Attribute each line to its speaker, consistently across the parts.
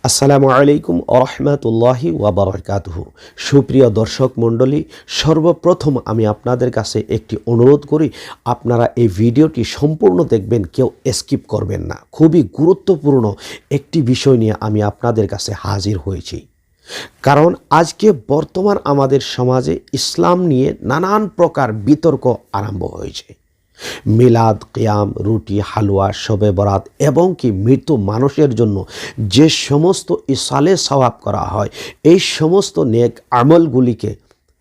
Speaker 1: আসসালামু আলাইকুম ওরহমতুল্লাহি ওয়াবারাকাতুহু। সুপ্রিয় দর্শক মণ্ডলী, সর্বপ্রথম আমি আপনাদের কাছে একটি অনুরোধ করি, আপনারা এই ভিডিওটি সম্পূর্ণ দেখবেন, কেউ স্কিপ করবেন না। খুবই গুরুত্বপূর্ণ একটি বিষয় নিয়ে আমি আপনাদের কাছে হাজির হয়েছি। কারণ আজকে বর্তমান আমাদের সমাজে ইসলাম নিয়ে নানান প্রকার বিতর্ক আরম্ভ হয়েছে। মিলাদ, কিয়াম, রুটি, হালুয়া, শবে বরাত এবং কি মৃত মানুষের জন্য যে সমস্ত ইসালে সওয়াব করা হয়, এই সমস্ত নেক আমলগুলিকে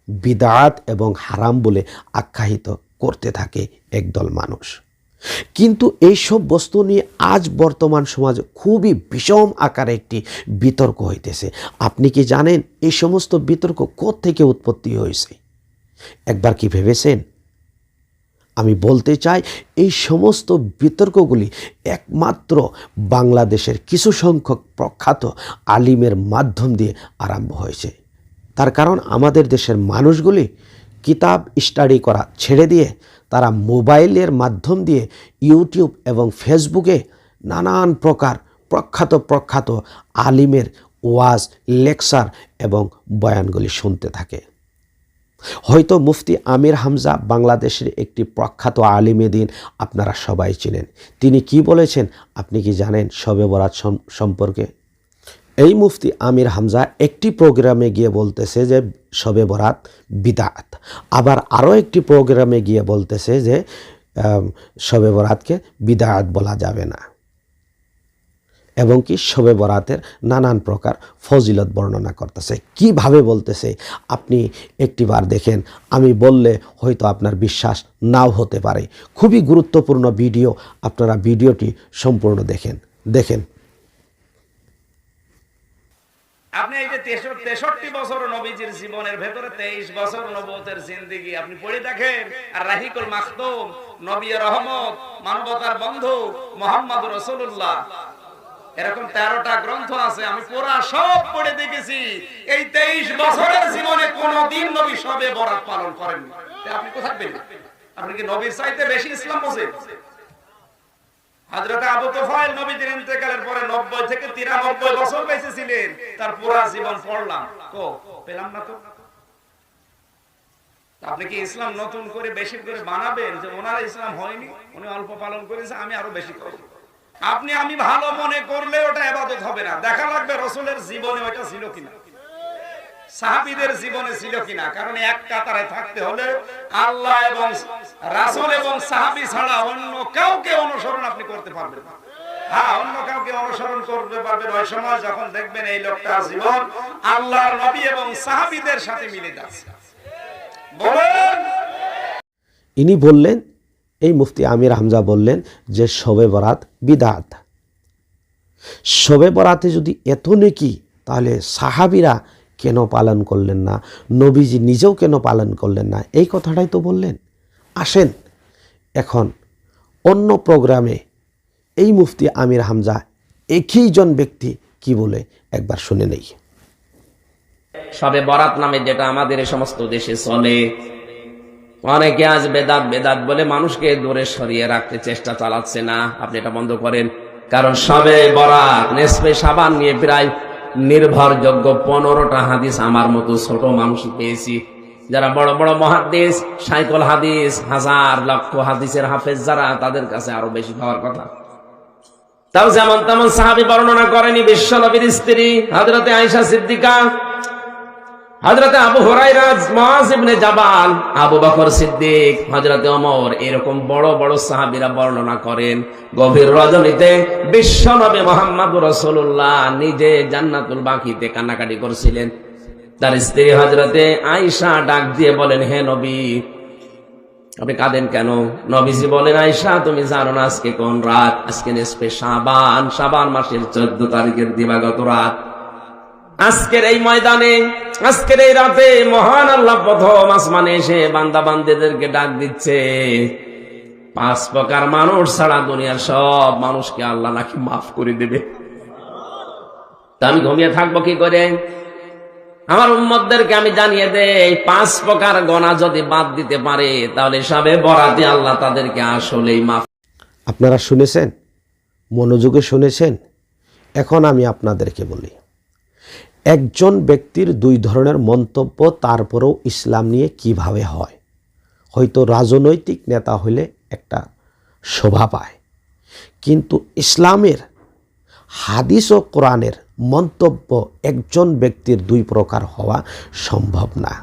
Speaker 1: বিদআত এবং হারাম বলে আখ্যায়িত করতে থাকে একদল মানুষ। কিন্তু এইসব বস্তু নিয়ে আজ বর্তমান সমাজে খুবই বিষম আকারে একটি বিতর্ক হইতেছে। আপনি কি জানেন এই সমস্ত বিতর্ক কোত্থেকে উৎপত্তি হয়েছে? একবার কি ভেবেছেন? আমি বলতে চাই, এই সমস্ত বিতর্কগুলি একমাত্র বাংলাদেশের কিছু সংখ্যক প্রখ্যাত আলিমের মাধ্যম দিয়ে আরম্ভ হয়েছে। তার কারণ আমাদের দেশের মানুষগুলি কিতাব স্টাডি করা ছেড়ে দিয়ে তারা মোবাইলের মাধ্যম দিয়ে ইউটিউব এবং ফেসবুকে নানান প্রকার প্রখ্যাত আলিমের ওয়াজ, লেকচার এবং বয়ানগুলি শুনতে থাকে। হয়তো মুফতি আমির হামজা বাংলাদেশের একটি প্রখ্যাত আলিমে দ্বীন, আপনারা সবাই চিনেন। তিনি কি বলেছেন আপনি কি জানেন শবে বরাত সম্পর্কে? এই মুফতি আমির হামজা একটি প্রোগ্রামে গিয়ে বলতেছে যে শবে বরাত বিদআত, আবার আরও একটি প্রোগ্রামে গিয়ে বলতেছে যে শবে বরাতকে বিদআত বলা যাবে না, এবং কি শবে বরাতের নানান প্রকার ফজিলত বর্ণনা করতেছে। কিভাবে বলতেছে আপনি একটিবার দেখেন, আমি বললে হয়তো আপনার বিশ্বাস নাও হতে পারে। খুবই গুরুত্বপূর্ণ ভিডিও, আপনারা ভিডিওটি সম্পূর্ণ দেখেন।
Speaker 2: আপনি এই যে 63 বছর নবীজির জীবনের ভেতরে 23 বছর নবুয়তের জিন্দেগি আপনি পড়ে দেখেন, আর রাহিকুল মাখতুম, নবী রহমত, মানবতার বন্ধু মুহাম্মদ রাসূলুল্লাহ, এরকম 13টা গ্রন্থ আছে। আমি পুরা সব পড়ে দেখেছি। এই 23 বছরের জীবনে কোনদিন নবী শবে বরাত পালন করেননি। আপনি কোথায় পেলেন? আপনি কি নবীর চাইতে বেশি ইসলাম বোঝেন? হযরত আবু তুফাইল নবীর ইন্তেকালের পরে 90 থেকে 93 বছর বেঁচে ছিলেন। তার পুরা জীবন পড়লাম, পেলাম না তো। আপনি কি ইসলাম নতুন করে বেশি করে বানাবেন যে ওনার ইসলাম হয়নি, উনি অল্প পালন করেছে, আমি আরো বেশি করব? আপনি আমি ভালো মনে করলে ওটা ইবাদত হবে না। দেখা লাগবে রাসূলের জীবনে ওটা ছিল কিনা, সাহাবীদের জীবনে ছিল কিনা। কারণ এক কাতারে থাকতে হলে আল্লাহ এবং রাসূল এবং সাহাবী ছাড়া অন্য কাউকে অনুসরণ আপনি করতে পারবেন না। হ্যাঁ, অন্য কাউকে অনুসরণ করতে পারবেন ওই সময় যখন দেখবেন এই লোকটার জীবন আল্লাহর নবী এবং সাহাবীদের সাথে মিলে যাচ্ছে। বলেন,
Speaker 1: ইনি বললেন, এই মুফতি আমির হামজা বললেন যে শবে বরাত বিদআত। শবে বরাতে যদি এত নেকি, তাহলে সাহাবীরা কেন পালন করলেন না, নবীজি নিজেও কেন পালন করলেন না? এই কথাটাই তো বললেন। আসেন এখন অন্য প্রোগ্রামে এই মুফতি আমির হামজা একই জন ব্যক্তি কি বলে একবার শুনে নেই।
Speaker 3: শবে বরাত নামে যেটা আমাদের এই সমস্ত দেশে চলে, অনেকে আজ বেদাত বলে মানুষকে দূরে সরিয়ে রাখতে চেষ্টা চালাচ্ছে না। আপনি এটা বন্ধ করেন। কারণ শবে বরাত, নেসফে শাবান নিয়ে প্রায় নির্ভরযোগ্য 15টা হাদিস আমার মতো ছোট মানুষ পেয়েছি। যারা বড় বড় মুহাদ্দিস, সাইকল হাদিস, হাজার লক্ষ হাদিসের হাফেজ যারা, তাদের কাছে আরো বেশি পাওয়ার কথা। তাও যেমন তেমন সাহাবী বর্ণনা করেনি। বিশ্ব নবীর স্ত্রী হযরতে আয়েশা সিদ্দিকা, হযরতে আবু হুরায়রা, মুআয ইবনে জাবাল, আবু বকর সিদ্দিক, হযরতে ওমর, এরকম বড় বড় সাহাবীরা বর্ণনা করেন গভীর রজনীতে বিশ্বনবী মুহাম্মদুর রাসূলুল্লাহ নিজে জান্নাতুল বাকিতে কান্নাকাটি করছিলেন। তার স্ত্রী হযরতে আয়েশা ডাক দিয়ে বলেন, হে নবী, আপনি কাঁদেন কেন? নবীজি বলেন, আয়েশা, তুমি জানো না আজকে কোন রাত? আজকে নিসফে শাবান, শাবান মাসের 14 তারিখের দিবাগত রাত। আজকের এই ময়দানে, আজকের এই রাতে মহান আল্লাহ প্রথম আসমানে এসে বান্দা বান্দিদেরকে ডাক দিচ্ছে। 5 প্রকার মানুষ ছাড়া দুনিয়ার সব মানুষকে আল্লাহ নাকি মাফ করে দেবে। তা আমি ঘুমিয়ে থাকবো কি করে? আমার উম্মতদেরকে আমি জানিয়ে দেই, 5 প্রকার গুনাহ যদি বাদ দিতে পারে, তাহলে শবে বরাতে আল্লাহ তাদেরকে আসলেই মাফ।
Speaker 1: আপনারা শুনেছেন, মনোযোগে শুনেছেন? এখন আমি আপনাদেরকে বলি, একজন ব্যক্তির দুই ধরনের মন্তব্য তারপরেও ইসলাম নিয়ে কিভাবে হয়। হয়তো রাজনৈতিক নেতা হলে একটা শোভা পায়, কিন্তু ইসলামের হাদিস ও কোরআনের মন্তব্য একজন ব্যক্তির দুই প্রকার হওয়া সম্ভব না।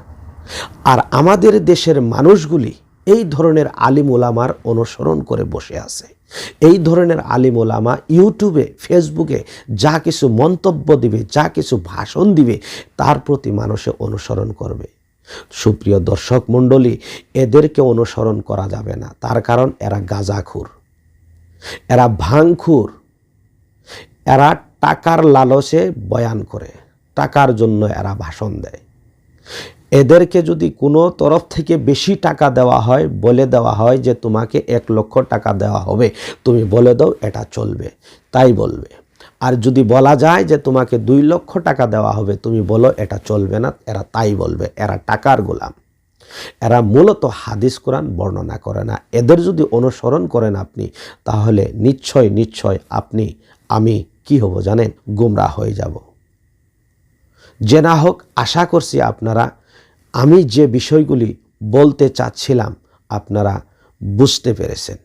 Speaker 1: আর আমাদের দেশের মানুষগুলি এই ধরনের আলিম ওলামার অনুসরণ করে বসে আছে। এই ধরনের আলিম ওলামা ইউটিউবে, ফেসবুকে যা কিছু মন্তব্য দিবে, যা কিছু ভাষণ দিবে, তার প্রতি মানুষে অনুসরণ করবে। সুপ্রিয় দর্শক মণ্ডলী, এদেরকে অনুসরণ করা যাবে না। তার কারণ এরা গাঁজাখুর, এরা ভাঙখুর, এরা টাকার লালসে বয়ান করে, টাকার জন্য এরা ভাষণ দেয়। এদেরকে যদি কোনো তরফ থেকে বেশি টাকা দেওয়া হয়, বলে দেওয়া হয় যে তোমাকে 1 লক্ষ টাকা দেওয়া হবে, তুমি বলে দাও এটা চলবে, তাই বলবে। আর যদি বলা যায় যে তোমাকে 2 লক্ষ টাকা দেওয়া হবে, তুমি বলো এটা চলবে না, এরা তাই বলবে। এরা টাকার গোলাম। এরা মূলত হাদিস কোরআন বর্ণনা করে না। এদের যদি অনুসরণ করেন আপনি, তাহলে নিশ্চয় আমি কি হব জানেন? গুমরাহ হয়ে যাব। যে না হোক, আশা করছি আপনারা আমি যে বিষয়গুলি বলতে চাচ্ছিলাম আপনারা বুঝতে পেরেছেন।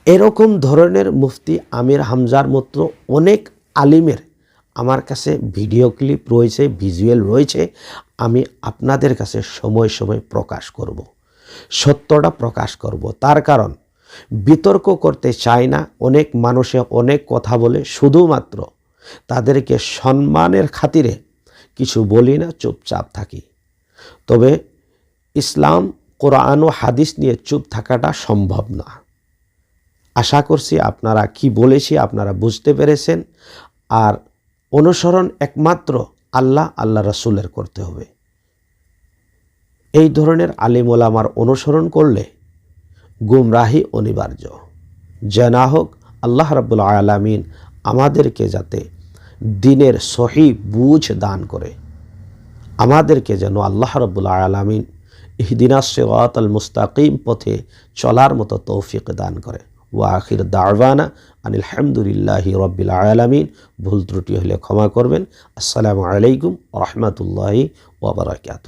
Speaker 1: এরকম ধরনের মুফতি আমির হামজার মতো অনেক আলিমের আমার কাছে ভিডিও ক্লিপ রয়েছে, ভিজুয়াল রয়েছে। আমি আপনাদের কাছে সময় সময় প্রকাশ করব, সত্যটা প্রকাশ করব। তার কারণ বিতর্ক করতে চাই না। অনেক মানুষে অনেক কথা বলে, শুধুমাত্র তাদেরকে সম্মানের খাতিরে কিছু বলি না, চুপচাপ থাকি। তবে ইসলাম, কোরআন ও হাদিস নিয়ে চুপ থাকাটা সম্ভব না। আশা করছি আপনারা কি বলেছি আপনারা বুঝতে পেরেছেন। আর অনুসরণ একমাত্র আল্লাহ রাসূলের করতে হবে। এই ধরনের আলিম ওলামার অনুসরণ করলে গুমরাহি অনিবার্য। যে না হোক, আল্লাহ রাব্বুল আলামিন আমাদেরকে যাতে দ্বীনের সহি বুঝ দান করে, আমাদেরকে যেন আল্লাহ রাব্বুল আলামিন ইহদিনাস সিরাতাল মুস্তাকিম পথে চলার মতো তৌফিক দান করে। ওয়া আখির দাওয়ানা আনিল হামদুলিল্লাহি রাব্বিল আলামিন। ভুল ত্রুটি হলে ক্ষমা করবেন। আসসালামু আলাইকুম ওয়া রাহমাতুল্লাহি ওয়া বারাকাতুহু।